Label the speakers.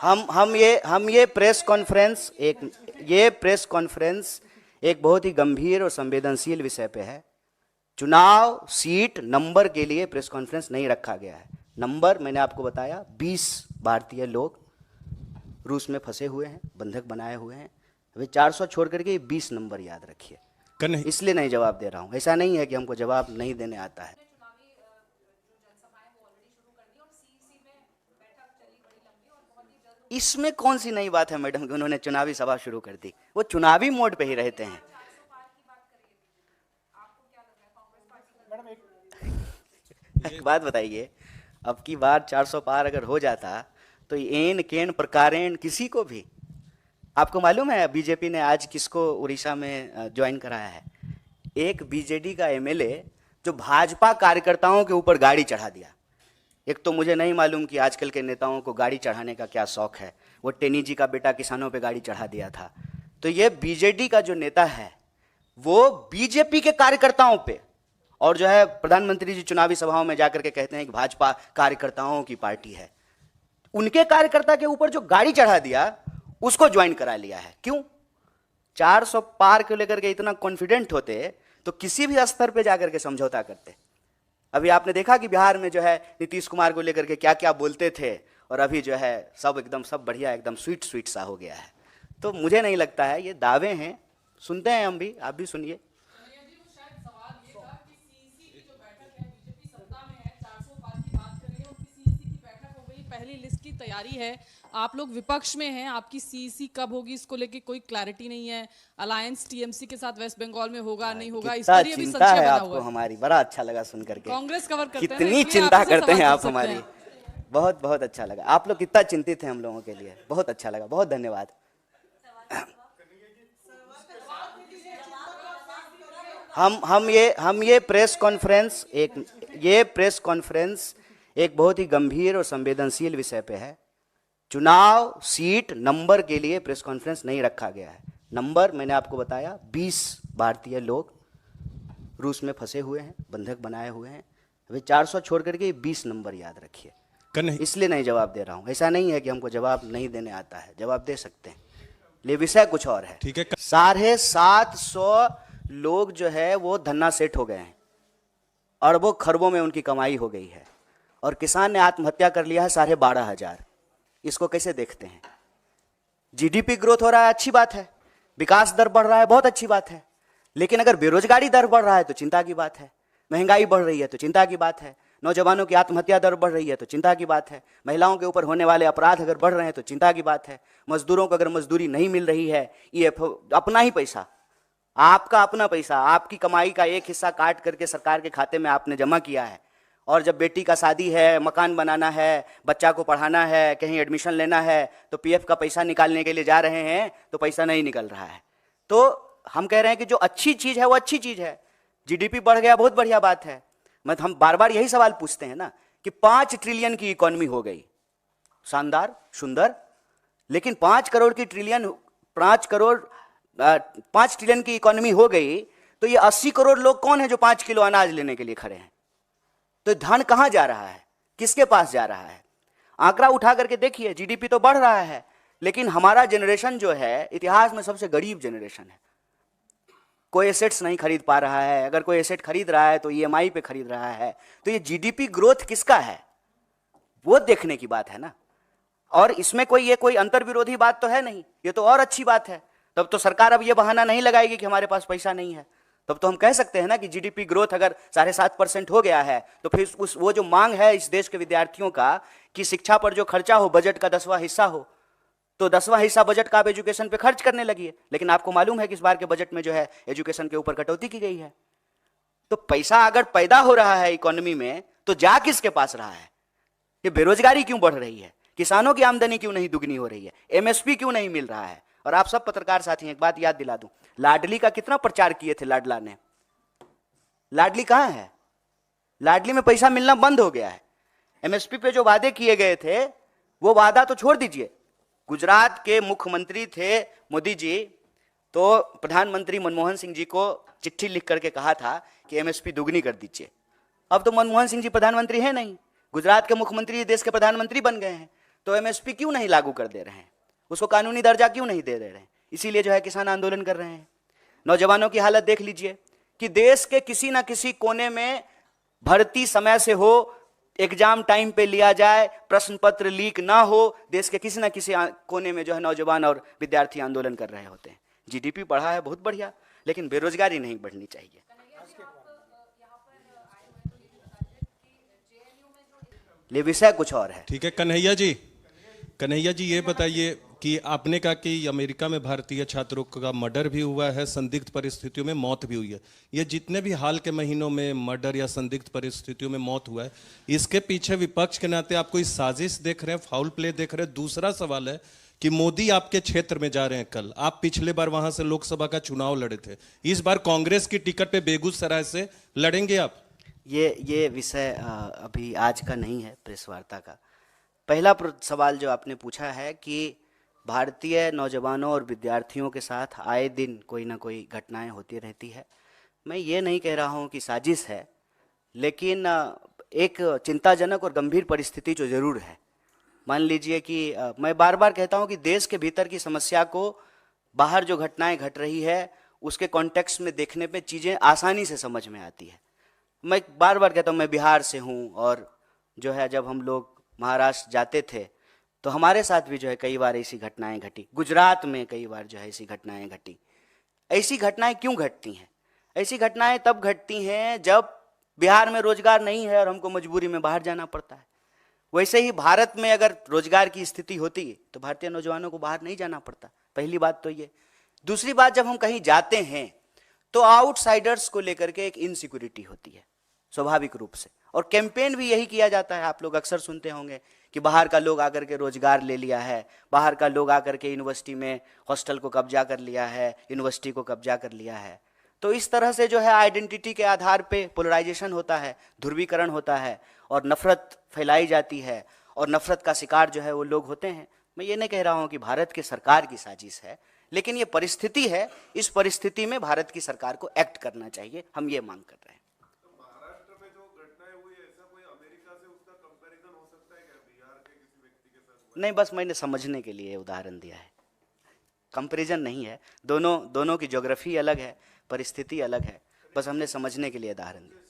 Speaker 1: हम ये press conference एक बहुत ही गंभीर और संवेदनशील विषय पे है। चुनाव सीट नंबर के लिए प्रेस कॉन्फ्रेंस नहीं रखा गया है। नंबर मैंने आपको बताया, 20 भारतीय लोग रूस में फंसे हुए हैं, बंधक बनाए हुए हैं। अभी 400 छोड़ करके 20 नंबर याद रखिए। इसलिए नहीं जवाब दे रहा हूं। ऐसा नहीं है कि हमको जवाब नहीं देने आता है। इसमें कौन सी नई बात है मैडम कि उन्होंने चुनावी सभा शुरू कर दी? वो चुनावी मोड पे ही रहते हैं। एक बात बताइए, अब की बार 400 पार अगर हो जाता तो एन केन प्रकारेण किसी को भी, आपको मालूम है बीजेपी ने आज किसको उड़ीसा में ज्वाइन कराया है? एक बीजेडी का एमएलए जो भाजपा कार्यकर्ताओं के ऊपर गाड़ी चढ़ा दिया। एक तो मुझे नहीं मालूम कि आजकल के नेताओं को गाड़ी चढ़ाने का क्या शौक है। वो टेनी जी का बेटा किसानों पे गाड़ी चढ़ा दिया था। तो ये बीजेडी का जो नेता है वो बीजेपी के कार्यकर्ताओं पे, और जो है प्रधानमंत्री जी चुनावी सभाओं में जाकर के कहते हैं कि भाजपा कार्यकर्ताओं की पार्टी है। उनके कार्यकर्ता के ऊपर जो गाड़ी चढ़ा दिया उसको ज्वाइन करा लिया है। क्यों? 400 पार को लेकर के इतना कॉन्फिडेंट होते तो किसी भी स्तर पे जाकर के समझौता करते। अभी आपने देखा कि बिहार में जो है नीतीश कुमार को लेकर के क्या क्या बोलते थे, और अभी जो है सब एकदम सब बढ़िया, एकदम स्वीट स्वीट सा हो गया है। तो मुझे नहीं लगता है, ये दावे हैं, सुनते हैं हम भी, आप भी सुनिए।
Speaker 2: पहली लिस्ट की तैयारी है, आप लोग विपक्ष में हैं, आपकी सीईसी कब होगी इसको लेके कोई क्लैरिटी नहीं है। अलायंस टीएमसी के साथ वेस्ट बंगाल में होगा नहीं होगा, इस पर भी संशय बना हुआ है
Speaker 1: हमारी। बड़ा अच्छा लगा सुन करके।
Speaker 2: कांग्रेस कवर करते हैं,
Speaker 1: कितनी चिंता करते हैं आप हमारी। बहुत बहुत अच्छा लगा, आप लोग कितना चिंतित हैं हम लोगों के लिए। बहुत अच्छा लगा, बहुत धन्यवाद। हम ये प्रेस कॉन्फ्रेंस एक बहुत ही गंभीर और संवेदनशील विषय पे है। चुनाव सीट नंबर के लिए प्रेस कॉन्फ्रेंस नहीं रखा गया है। नंबर मैंने आपको बताया, 20 भारतीय लोग रूस में फंसे हुए हैं, बंधक बनाए हुए हैं। अभी 400 छोड़ करके 20 नंबर याद रखिए। इसलिए नहीं जवाब दे रहा हूं। ऐसा नहीं है कि हमको जवाब नहीं देने आता है, जवाब दे सकते हैं, ले विषय कुछ और है।
Speaker 3: ठीक है।
Speaker 1: 750 लोग जो है वो धन्ना सेठ हो गए हैं, अरबों खरबों में उनकी कमाई हो गई है, और किसान ने आत्महत्या कर लिया है 12,500। इसको कैसे देखते हैं? जीडीपी ग्रोथ हो रहा है, अच्छी बात है, विकास दर बढ़ रहा है, बहुत अच्छी बात है, लेकिन अगर बेरोजगारी दर बढ़ रहा है तो चिंता की बात है, महंगाई बढ़ रही है तो चिंता की बात है, नौजवानों की आत्महत्या दर बढ़ रही है तो चिंता की बात है, महिलाओं के ऊपर होने वाले अपराध अगर बढ़ रहे हैं तो चिंता की बात है, मजदूरों को अगर मजदूरी नहीं मिल रही है, ये अपना ही पैसा, आपका अपना पैसा, आपकी कमाई का एक हिस्सा काट करके सरकार के खाते में आपने जमा किया है, और जब बेटी का शादी है, मकान बनाना है, बच्चा को पढ़ाना है, कहीं एडमिशन लेना है, तो पीएफ का पैसा निकालने के लिए जा रहे हैं तो पैसा नहीं निकल रहा है। तो हम कह रहे हैं कि जो अच्छी चीज है वो अच्छी चीज है। जीडीपी बढ़ गया, बहुत बढ़िया बात है। हम बार बार यही सवाल पूछते हैं ना कि 5 ट्रिलियन की इकोनॉमी हो गई, शानदार, सुंदर, लेकिन 5 ट्रिलियन की इकोनॉमी हो गई तो ये 80 करोड़ लोग कौन है जो 5 किलो अनाज लेने के लिए खड़े हैं? तो धन कहां जा रहा है, किसके पास जा रहा है? आंकड़ा उठा करके देखिए, जीडीपी तो बढ़ रहा है, लेकिन हमारा जनरेशन जो है इतिहास में सबसे गरीब जनरेशन है। कोई एसेट्स नहीं खरीद पा रहा है, अगर कोई एसेट खरीद रहा है तो ईएमआई पे खरीद रहा है। तो ये जीडीपी ग्रोथ किसका है, वो देखने की बात है ना। और इसमें कोई अंतर विरोधी बात तो है नहीं, ये तो और अच्छी बात है। तब तो सरकार अब ये बहाना नहीं लगाएगी कि हमारे पास पैसा नहीं है। तब तो हम कह सकते हैं ना कि जीडीपी ग्रोथ अगर 7.5% हो गया है तो फिर वो जो मांग है इस देश के विद्यार्थियों का कि शिक्षा पर जो खर्चा हो बजट का 10वां हिस्सा हो, तो 10वां हिस्सा बजट का आप एजुकेशन पे खर्च करने लगी है। लेकिन आपको मालूम है कि इस बार के बजट में जो है एजुकेशन के ऊपर कटौती की गई है। तो पैसा अगर पैदा हो रहा है इकोनॉमी में तो जा किसके पास रहा है? ये बेरोजगारी क्यों बढ़ रही है? किसानों की आमदनी क्यों नहीं दुगनी हो रही है? एमएसपी क्यों नहीं मिल रहा है? और आप सब पत्रकार साथी एक बात याद दिला दूं, लाडली का कितना प्रचार किए थे लाडला ने, लाडली कहां है? लाडली में पैसा मिलना बंद हो गया है। एमएसपी पे जो वादे किए गए थे वो वादा तो छोड़ दीजिए। गुजरात के मुख्यमंत्री थे मोदी जी, तो प्रधानमंत्री मनमोहन सिंह जी को चिट्ठी लिख करके कहा था कि एमएसपी दुगनी कर दीजिए। अब तो मनमोहन सिंह जी प्रधानमंत्री हैं नहीं, गुजरात के मुख्यमंत्री देश के प्रधानमंत्री बन गए हैं। तो एमएसपी क्यों नहीं लागू कर दे रहे हैं, उसको कानूनी दर्जा क्यों नहीं दे रहे हैं? इसीलिए जो है किसान आंदोलन कर रहे हैं। नौजवानों की हालत देख लीजिए कि देश के किसी ना किसी कोने में भर्ती समय से हो, एग्जाम टाइम पे लिया जाए, प्रश्न पत्र लीक ना हो, देश के किसी ना किसी कोने में जो है नौजवान और विद्यार्थी आंदोलन कर रहे होते हैं। जीडीपी बढ़ा है बहुत बढ़िया, लेकिन बेरोजगारी नहीं बढ़नी चाहिए। ये विषय कुछ और है।
Speaker 3: ठीक है कन्हैया जी ये बताइए कि आपने कहा कि अमेरिका में भारतीय छात्रों का मर्डर भी हुआ है, संदिग्ध परिस्थितियों में मौत भी हुई है। ये जितने भी हाल के महीनों में मर्डर या संदिग्ध परिस्थितियों में मौत हुआ है, इसके पीछे विपक्ष के नाते आप कोई साजिश देख रहे हैं, फाउल प्ले देख रहे हैं? दूसरा सवाल है कि मोदी आपके क्षेत्र में जा रहे हैं कल, आप पिछले बार वहां से लोकसभा का चुनाव लड़े थे, इस बार कांग्रेस की टिकट पे बेगूसराय से लड़ेंगे आप?
Speaker 1: ये विषय अभी आज का नहीं है प्रेस वार्ता का। पहला सवाल जो आपने पूछा है कि भारतीय नौजवानों और विद्यार्थियों के साथ आए दिन कोई ना कोई घटनाएं होती रहती है। मैं ये नहीं कह रहा हूं कि साजिश है, लेकिन एक चिंताजनक और गंभीर परिस्थिति जो ज़रूर है। मान लीजिए कि मैं बार बार कहता हूं कि देश के भीतर की समस्या को बाहर जो घटनाएं घट रही है उसके कॉन्टेक्स्ट में देखने पे चीज़ें आसानी से समझ में आती है। मैं बार बार कहता हूँ, मैं बिहार से हूँ और जो है जब हम लोग महाराष्ट्र जाते थे तो हमारे साथ भी जो है कई बार ऐसी घटनाएं घटी, गुजरात में कई बार जो है ऐसी घटनाएं घटी। ऐसी घटनाएं क्यों घटती हैं? ऐसी घटनाएं तब घटती हैं जब बिहार में रोजगार नहीं है और हमको मजबूरी में बाहर जाना पड़ता है। वैसे ही भारत में अगर रोजगार की स्थिति होती तो भारतीय नौजवानों को बाहर नहीं जाना पड़ता। पहली बात तो ये। दूसरी बात, जब हम कहीं जाते हैं तो आउटसाइडर्स को लेकर के एक इनसिक्योरिटी होती है स्वाभाविक रूप से, और कैंपेन भी यही किया जाता है। आप लोग अक्सर सुनते होंगे कि बाहर का लोग आकर के रोजगार ले लिया है, बाहर का लोग आकर के यूनिवर्सिटी में हॉस्टल को कब्जा कर लिया है, यूनिवर्सिटी को कब्जा कर लिया है। तो इस तरह से जो है आइडेंटिटी के आधार पे पोलराइजेशन होता है, ध्रुवीकरण होता है और नफरत फैलाई जाती है और नफरत का शिकार जो है वो लोग होते हैं। मैं ये नहीं कह रहा हूँ कि भारत की सरकार की साजिश है, लेकिन ये परिस्थिति है। इस परिस्थिति में भारत की सरकार को एक्ट करना चाहिए, हम ये मांग कर रहे हैं। नहीं, बस मैंने समझने के लिए उदाहरण दिया है, कंपैरिजन नहीं है। दोनों की ज्योग्राफी अलग है, परिस्थिति अलग है, बस हमने समझने के लिए उदाहरण दिया।